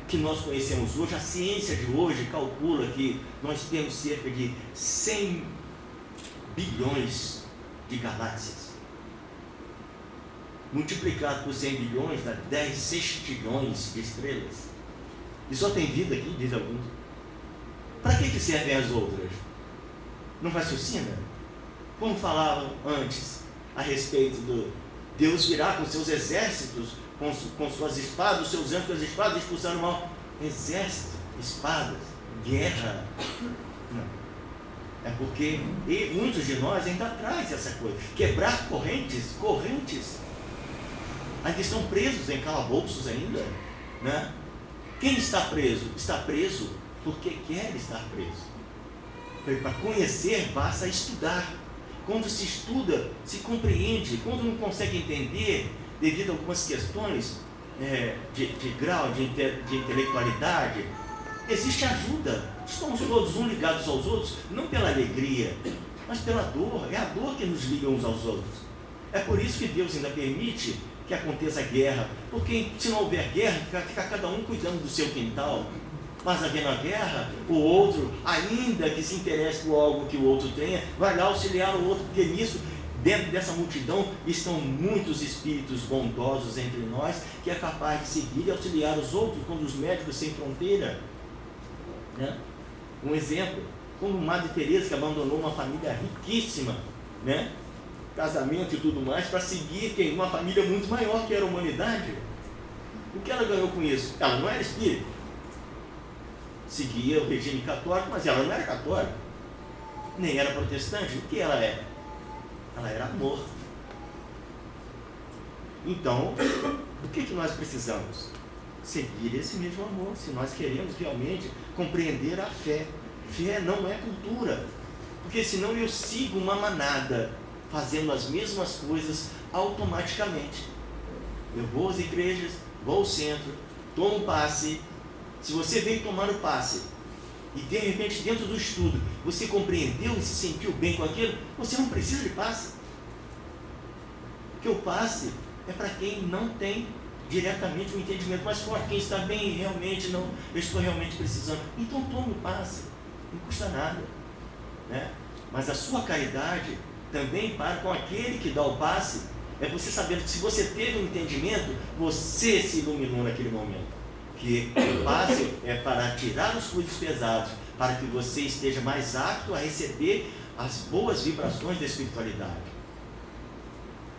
que nós conhecemos hoje, a ciência de hoje calcula que nós temos cerca de 100 bilhões de galáxias. Multiplicado por 100 bilhões dá 10 sextilhões de estrelas. E só tem vida aqui, diz alguns. Para que servem as outras? Não raciocina? Como falava antes a respeito do Deus virá com seus exércitos, com suas espadas, os seus anjos com as espadas, expulsando o mal. Exército, espadas, guerra. Não. É porque muitos de nós ainda trazem essa coisa. Quebrar correntes. Ainda estão presos em calabouços ainda. Né? Quem está preso? Está preso porque quer estar preso. Para conhecer, basta estudar. Quando se estuda, se compreende. Quando não consegue entender, devido a algumas questões de grau, de intelectualidade, existe ajuda. Estamos todos uns ligados aos outros, não pela alegria, mas pela dor. É a dor que nos liga uns aos outros. É por isso que Deus ainda permite que aconteça guerra, porque se não houver guerra, fica cada um cuidando do seu quintal. Mas havendo a guerra, o outro, ainda que se interesse por algo que o outro tenha, vai lá auxiliar o outro, porque nisso, dentro dessa multidão, estão muitos espíritos bondosos entre nós, que é capaz de seguir e auxiliar os outros, como os médicos sem fronteira. Né? Um exemplo, como Madre Teresa, que abandonou uma família riquíssima, né? Casamento e tudo mais, para seguir uma família muito maior que era a humanidade. O que ela ganhou com isso? Ela não era espírita. Seguia o regime católico, mas ela não era católica, nem era protestante. O que ela era? Ela era amor. Então, o que nós precisamos? Seguir esse mesmo amor, se nós queremos realmente compreender a fé. Fé não é cultura, porque senão eu sigo uma manada, fazendo as mesmas coisas automaticamente. Eu vou às igrejas, vou ao centro, tomo passe. Se você veio tomar o passe e de repente dentro do estudo você compreendeu e se sentiu bem com aquilo, você não precisa de passe. Porque o passe é para quem não tem diretamente um entendimento mais forte, quem está bem realmente, não, eu estou realmente precisando. Então tome o passe, não custa nada. Né? Mas a sua caridade também para com aquele que dá o passe, é você sabendo que se você teve um entendimento, você se iluminou naquele momento. Que o passe é para tirar os fluidos pesados, para que você esteja mais apto a receber as boas vibrações da espiritualidade.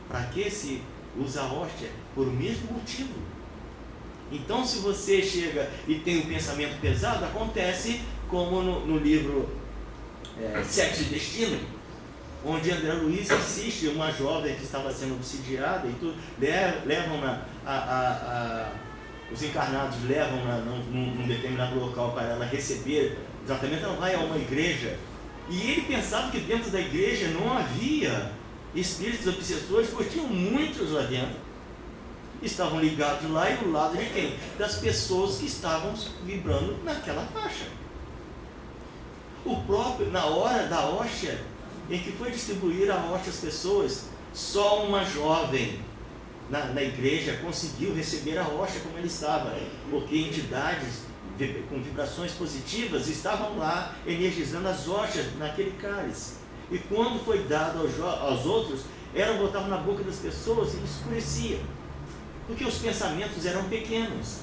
Para que se usa a hóstia? Por o mesmo motivo. Então, se você chega e tem um pensamento pesado, acontece como no livro Sexo e Destino, onde André Luiz assiste uma jovem que estava sendo obsidiada e tudo, levam os encarnados levam num determinado local para ela receber o tratamento. Ela vai a uma igreja e ele pensava que dentro da igreja não havia espíritos obsessores, porque tinham muitos lá dentro. Estavam ligados lá e do lado de quem? Das pessoas que estavam vibrando naquela faixa. O próprio, na hora da hóstia, em que foi distribuir a hóstia às pessoas, só uma jovem na igreja conseguiu receber a hóstia como ela estava, porque entidades com vibrações positivas estavam lá energizando as hóstias naquele cálice. E quando foi dado aos outros, botavam na boca das pessoas e escurecia, porque os pensamentos eram pequenos.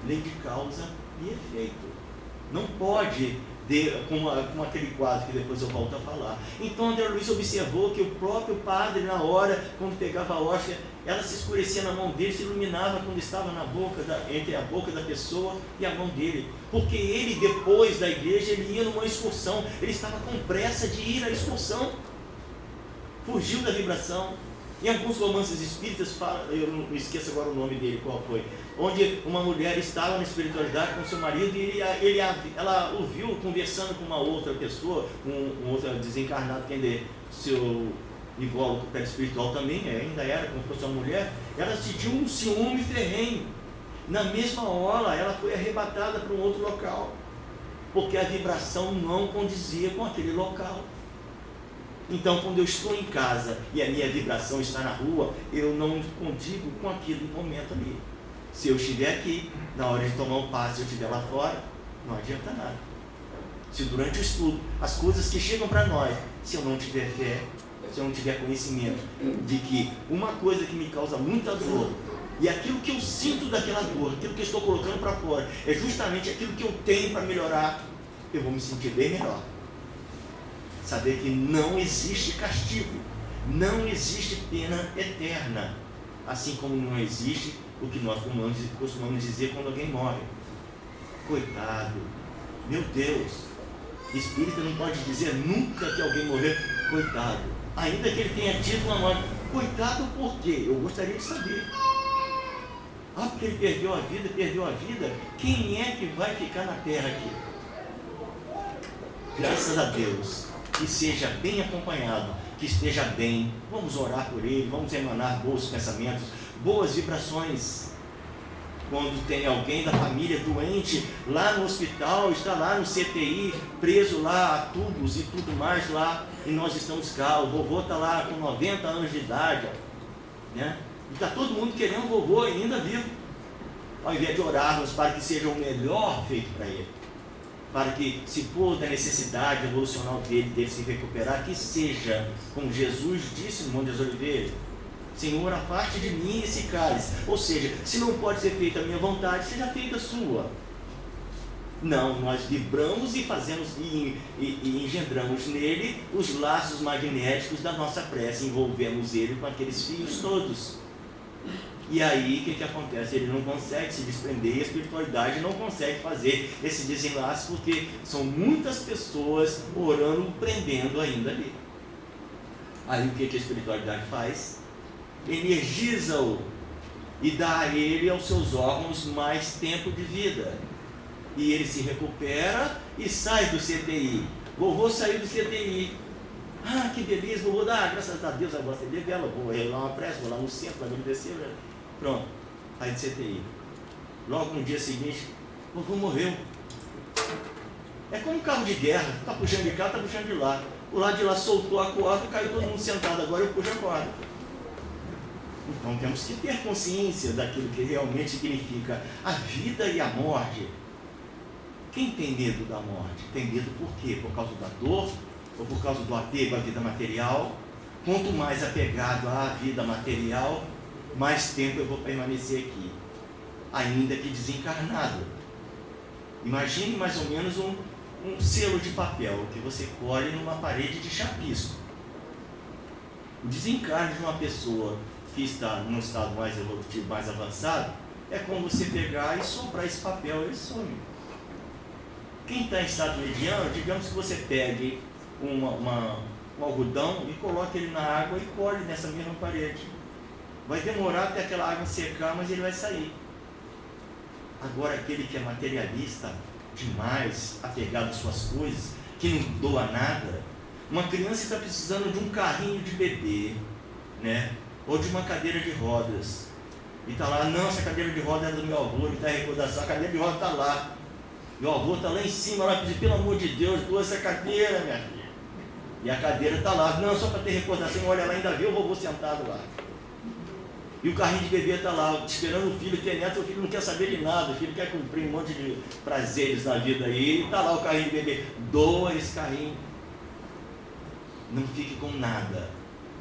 Lei de causa e efeito. Não pode, como aquele quadro que depois eu volto a falar. Então André Luiz observou que o próprio padre, na hora, quando pegava a hóstia, ela se escurecia na mão dele, se iluminava quando estava entre a boca da pessoa e a mão dele. Porque ele, depois da igreja, ele ia numa excursão, ele estava com pressa de ir à excursão, fugiu da vibração. Em alguns romances espíritas, eu não esqueço agora o nome dele, qual foi, onde uma mulher estava na espiritualidade com seu marido e ela o viu conversando com uma outra pessoa, um outro desencarnado, que ainda é seu invólucro espiritual também, ainda era como se fosse uma mulher. Ela sentiu um ciúme ferrenho. Na mesma hora, ela foi arrebatada para um outro local, porque a vibração não condizia com aquele local. Então, quando eu estou em casa e a minha vibração está na rua, eu não condigo com aquele momento ali. Se eu estiver aqui, na hora de tomar um passe, eu estiver lá fora, não adianta nada. Se durante o estudo, as coisas que chegam para nós, se eu não tiver fé, se eu não tiver conhecimento de que uma coisa que me causa muita dor, e aquilo que eu sinto daquela dor, aquilo que eu estou colocando para fora, é justamente aquilo que eu tenho para melhorar, eu vou me sentir bem melhor. Saber que não existe castigo, não existe pena eterna, assim como não existe o que nós costumamos dizer quando alguém morre. Coitado, meu Deus, espírita não pode dizer nunca que alguém morreu, coitado, ainda que ele tenha tido uma morte. Coitado por quê? Eu gostaria de saber. Porque ele perdeu a vida, quem é que vai ficar na terra aqui? Graças a Deus, que seja bem acompanhado, que esteja bem. Vamos orar por ele, vamos emanar bons pensamentos, boas vibrações. Quando tem alguém da família doente lá no hospital, está lá no CTI, preso lá a tubos e tudo mais lá, e nós estamos cá, o vovô está lá com 90 anos de idade, né? E está todo mundo querendo o vovô ainda vivo, ao invés de orarmos para que seja o melhor feito para ele, para que, se for da necessidade evolucional dele se recuperar, que seja, como Jesus disse no Monte das Oliveiras: Senhor, afaste de mim esse cálice. Ou seja, se não pode ser feita a minha vontade, seja feita a sua. Não, nós vibramos e fazemos e engendramos nele os laços magnéticos da nossa prece, envolvemos ele com aqueles fios todos. E aí, o que acontece? Ele não consegue se desprender, e a espiritualidade não consegue fazer esse desenlace, porque são muitas pessoas orando, prendendo ainda ali. Aí o que a espiritualidade faz? Energiza-o e dá a ele, aos seus órgãos, mais tempo de vida. E ele se recupera e sai do CTI. Vovô saiu do CTI. Ah, que beleza, vovô, graças a Deus, agora você deve ela, vou lá uma pressa, vou lá no centro, vai agradecer, pronto, aí de CTI. Logo no dia seguinte, o vovô morreu. É como um carro de guerra, está puxando de cá, está puxando de lá. O lado de lá soltou a corda, caiu todo mundo sentado, agora eu puxo a corda. Então temos que ter consciência daquilo que realmente significa a vida e a morte. Quem tem medo da morte? Tem medo por quê? Por causa da dor? Ou por causa do apego à vida material? Quanto mais apegado à vida material, mais tempo eu vou permanecer aqui, ainda que desencarnado. Imagine mais ou menos um selo de papel que você colhe numa parede de chapisco. O desencarne de uma pessoa que está num estado mais evolutivo, mais avançado, é como você pegar e soprar esse papel, ele some. Quem está em estado mediano, digamos que você pegue um algodão e coloque ele na água e colhe nessa mesma parede. Vai demorar até aquela água secar, mas ele vai sair. Agora, aquele que é materialista demais, apegado às suas coisas, que não doa nada, uma criança está precisando de um carrinho de bebê, né? Ou de uma cadeira de rodas, e está lá: não, essa cadeira de rodas é do meu avô, ele está em recordação, a cadeira de rodas está lá, meu avô está lá em cima, lá pedir: pelo amor de Deus, doa essa cadeira, minha filha. E a cadeira está lá: não, só para ter recordação, olha lá, ainda vê o vovô sentado lá. E o carrinho de bebê está lá, esperando o filho ter neto. O filho não quer saber de nada, o filho quer cumprir um monte de prazeres na vida aí, e está lá o carrinho de bebê. Doa esse carrinho. Não fique com nada,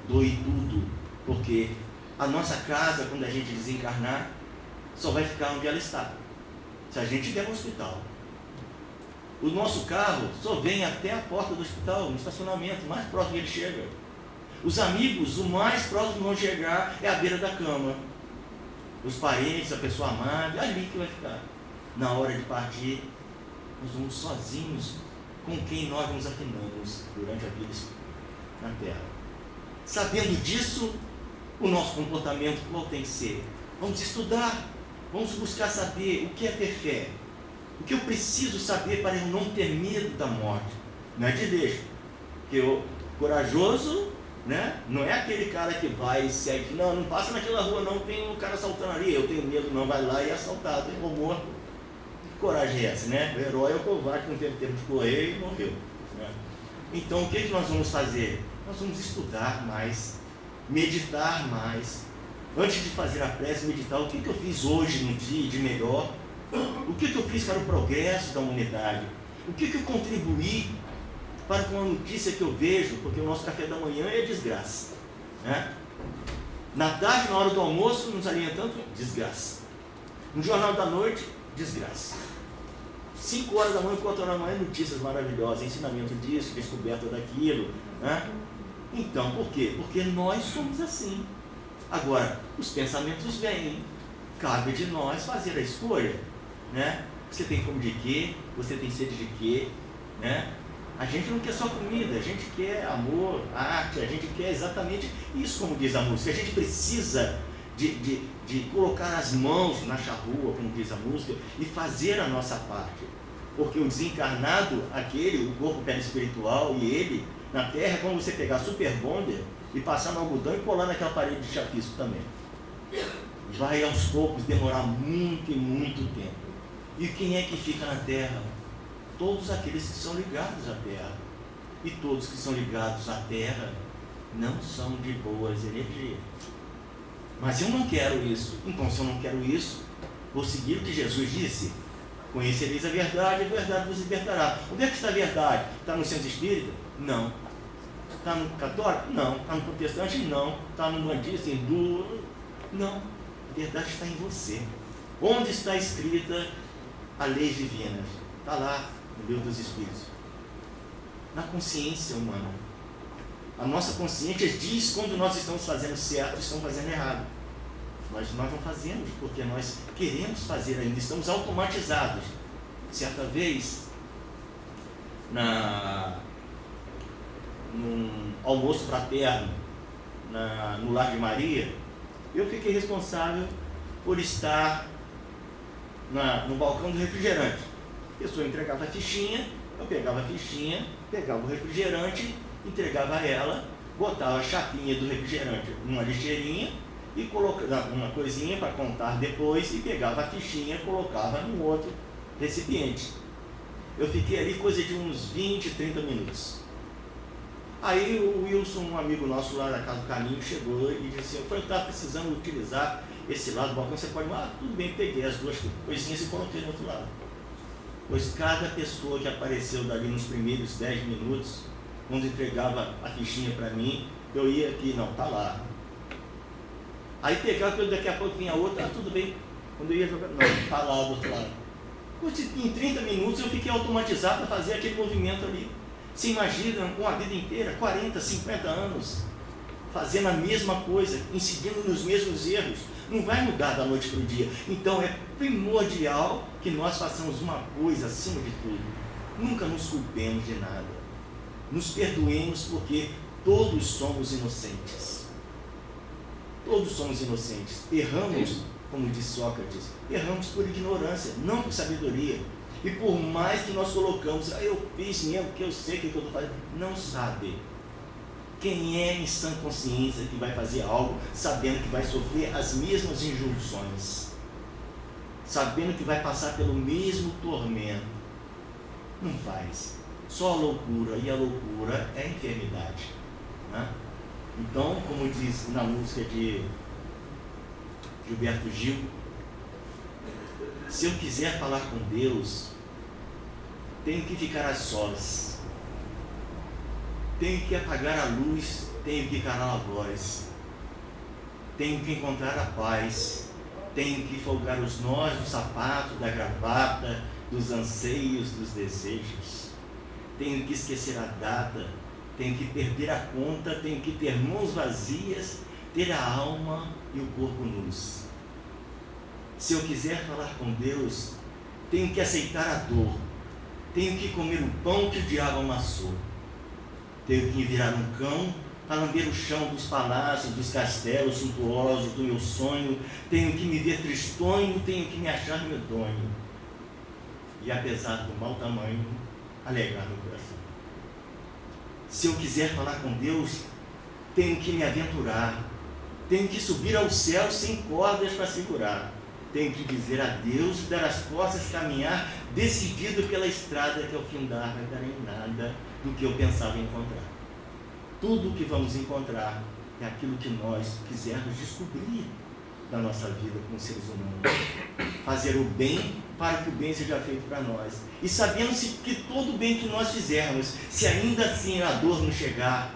doe tudo, porque a nossa casa, quando a gente desencarnar, só vai ficar onde ela está, se a gente estiver no hospital. O nosso carro só vem até a porta do hospital, no estacionamento, mais próximo que ele chega. Os amigos, o mais próximo que vão chegar é a beira da cama. Os parentes, a pessoa amada, é ali que vai ficar. Na hora de partir, nós vamos sozinhos com quem nós nos afinamos durante a vida na terra. Sabendo disso, o nosso comportamento qual tem que ser? Vamos estudar, vamos buscar saber o que é ter fé. O que eu preciso saber para eu não ter medo da morte? Não é de deixa. Porque o corajoso, né, não é aquele cara que vai e segue, não passa naquela rua não, tem um cara assaltando ali, eu tenho medo, não, vai lá e é assaltado, eu vou morto. Que coragem é essa, né? O herói é o covarde que não teve tempo de correr e morreu, né? Então o que nós vamos fazer? Nós vamos estudar mais, meditar mais. Antes de fazer a prece, meditar o que eu fiz hoje no dia de melhor, o que eu fiz para o progresso da humanidade, o que eu contribuí para com a notícia que eu vejo, porque o nosso café da manhã é desgraça, né? Na tarde, na hora do almoço, nos alimentando, desgraça. No jornal da noite, desgraça. 5 horas da manhã, 4 horas da manhã, notícias maravilhosas, ensinamento disso, descoberta daquilo, né? Então, por quê? Porque nós somos assim. Agora, os pensamentos vêm, cabe de nós fazer a escolha, né? Você tem fome de quê? Você tem sede de quê? Né? A gente não quer só comida, a gente quer amor, arte, a gente quer exatamente isso, como diz a música. A gente precisa de colocar as mãos na charrua, como diz a música, e fazer a nossa parte. Porque o desencarnado, aquele, o corpo perispiritual e ele, na Terra, é como você pegar super bonder e passar no algodão e colar naquela parede de chapisco também. Vai aos poucos demorar muito e muito tempo. E quem é que fica na Terra? Todos aqueles que são ligados à Terra. E todos que são ligados à Terra não são de boas energias. Mas eu não quero isso. Então, se eu não quero isso, vou seguir o que Jesus disse: conhecereis a verdade vos libertará. Onde é que está a verdade? Está no centro espírita? Não. Está no católico? Não. Está no protestante? Não. Está no bandista, hindu? Não. A verdade está em você. Onde está escrita a lei divina? Está lá no livro dos Espíritos. Na consciência humana. A nossa consciência diz quando nós estamos fazendo certo e estamos fazendo errado. Mas nós não fazemos porque nós queremos fazer ainda, estamos automatizados. Certa vez, num almoço fraterno no Lar de Maria, eu fiquei responsável por estar no balcão do refrigerante. A pessoa entregava a fichinha, eu pegava a fichinha, pegava o refrigerante, entregava a ela, botava a chapinha do refrigerante numa lixeirinha e colocava uma coisinha para contar depois e pegava a fichinha e colocava num outro recipiente. Eu fiquei ali coisa de uns 20, 30 minutos. Aí o Wilson, um amigo nosso lá da Casa do Caminho, chegou e disse: eu estava precisando utilizar esse lado do balcão, você pode... tudo bem, peguei as duas coisinhas e coloquei no outro lado. Pois cada pessoa que apareceu dali nos primeiros 10 minutos, quando entregava a fichinha para mim, eu ia aqui, não, tá lá. Aí pegava, daqui a pouco vinha outra, tudo bem. Quando eu ia jogar, não, tá lá do outro lado. Em 30 minutos eu fiquei automatizado para fazer aquele movimento ali. Você imagina uma vida inteira, 40, 50 anos, fazendo a mesma coisa, incidindo nos mesmos erros. Não vai mudar da noite para o dia. Então é primordial que nós façamos uma coisa acima de tudo. Nunca nos culpemos de nada. Nos perdoemos porque todos somos inocentes. Todos somos inocentes. Erramos, como diz Sócrates, erramos por ignorância, não por sabedoria. E por mais que nós colocamos, eu fiz mesmo, porque eu sei o que eu estou fazendo, não sabe. Quem é em sã consciência que vai fazer algo sabendo que vai sofrer as mesmas injunções, sabendo que vai passar pelo mesmo tormento? Não faz. Só a loucura, e a loucura é a enfermidade, né? Então, como diz na música de Gilberto Gil, se eu quiser falar com Deus, tenho que ficar a sós, tenho que apagar a luz, tenho que calar a voz, tenho que encontrar a paz, tenho que folgar os nós do sapato, da gravata, dos anseios, dos desejos. Tenho que esquecer a data, tenho que perder a conta, tenho que ter mãos vazias, ter a alma e o corpo nus. Se eu quiser falar com Deus, tenho que aceitar a dor, tenho que comer o pão que o diabo amassou, tenho que me virar um cão para lamber o chão dos palácios, dos castelos suntuosos do meu sonho, tenho que me ver tristonho, tenho que me achar medonho, e apesar do mau tamanho, alegrar meu coração. Se eu quiser falar com Deus, tenho que me aventurar, tenho que subir ao céu sem cordas para segurar, tenho que dizer adeus e dar as costas, caminhar decidido pela estrada que ao findar vai dar em nada do que eu pensava encontrar. Tudo o que vamos encontrar é aquilo que nós quisermos descobrir da nossa vida como seres humanos. Fazer o bem para que o bem seja feito para nós. E sabendo que todo o bem que nós fizermos, se ainda assim a dor não chegar,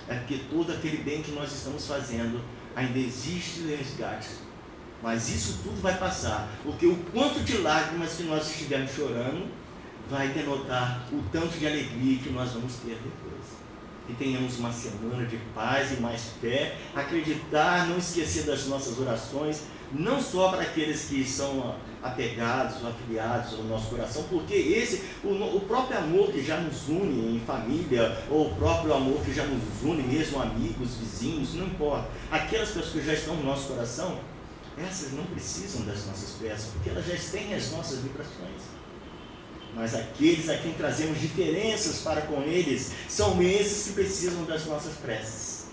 é porque todo aquele bem que nós estamos fazendo ainda existe resgate. Mas isso tudo vai passar, porque o quanto de lágrimas que nós estivermos chorando vai denotar o tanto de alegria que nós vamos ter depois. Que tenhamos uma semana de paz e mais fé, acreditar, não esquecer das nossas orações, não só para aqueles que são apegados ou afiliados ao nosso coração, porque o próprio amor que já nos une em família, ou o próprio amor que já nos une mesmo amigos, vizinhos, não importa, aquelas pessoas que já estão no nosso coração, essas não precisam das nossas preces, porque elas já têm as nossas vibrações. Mas aqueles a quem trazemos diferenças para com eles, são esses que precisam das nossas preces.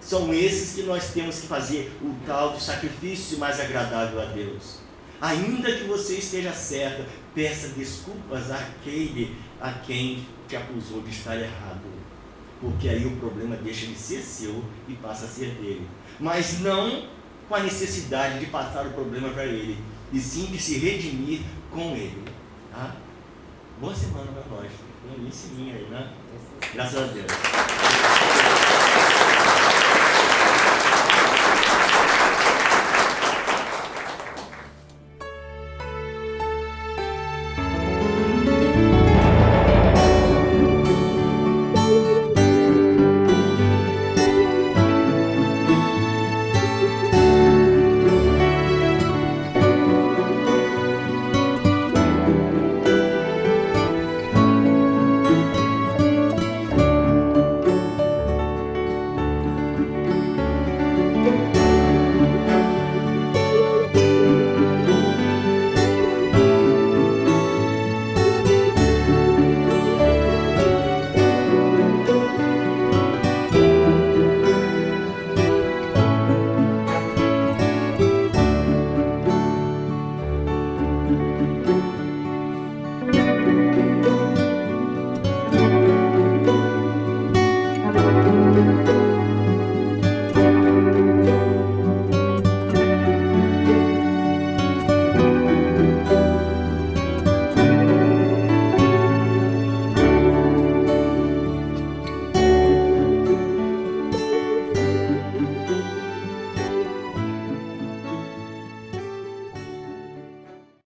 São esses que nós temos que fazer o tal do sacrifício mais agradável a Deus. Ainda que você esteja certa, peça desculpas àquele a quem te acusou de estar errado. Porque aí o problema deixa de ser seu e passa a ser dele. Mas não com a necessidade de passar o problema para ele, e sim de se redimir com ele. Tá? Boa semana para nós. Um início aí, né? Graças a Deus.